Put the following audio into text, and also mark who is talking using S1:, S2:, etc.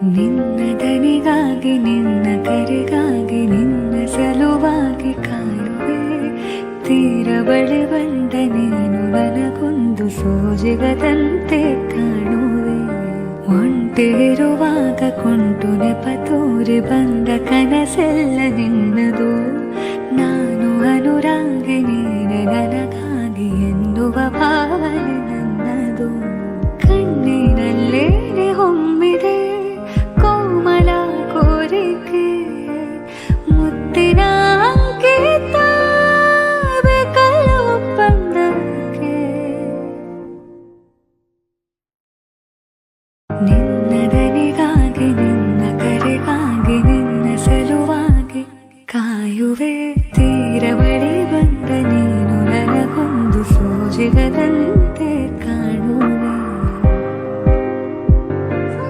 S1: ನಿನ್ನ ದನಿಗಾಗಿ ನಿನ್ನ ಕರೆಗಾಗಿ ನಿನ್ನ ಸಲುವಾಗಿ ಕಾಯುವೆ. ತೀರ ಬಳಿ ಬಂದ ನೀನು ನನಗೊಂದು ಸೋಜಿಗದಂತೆ ಕಾಣುವೆ. ಒಂಟಿರುವಾಗ ಕೊಂಟು ನೆಪ ತೋರಿ ಬಂದ ಕನಸೆಲ್ಲ ನಿನ್ನದು. ನಾನು ಅನುರಾಗಿ ನೀನೆ ನನಗಾಗಿ ಎನ್ನುವ ಭಾವನೆ ನನ್ನದು. ಕಣ್ಣಿನಲ್ಲೇನೆ ಹೊಮ್ಮಿದೆ ಕೋಮಲ ಕೋರಿಕೆ, ಮುತ್ತಿನ ಅಂಕಿತ ಬೇಕಲ್ಲ ಒಪ್ಪಂದಕ್ಕೆ. ನಿನ್ನ ದನಿಗಾಗಿ ನಿನ್ನ ಕರೆಗಾಗಿ ನಿನ್ನ ಸಲುವಾಗಿ ಕಾಯುವೆ. ತೀರ ಬಳಿ ಬಂದ ನೀನು ನನಗೊಂದು ಸೋಜಿಗದಂತೆ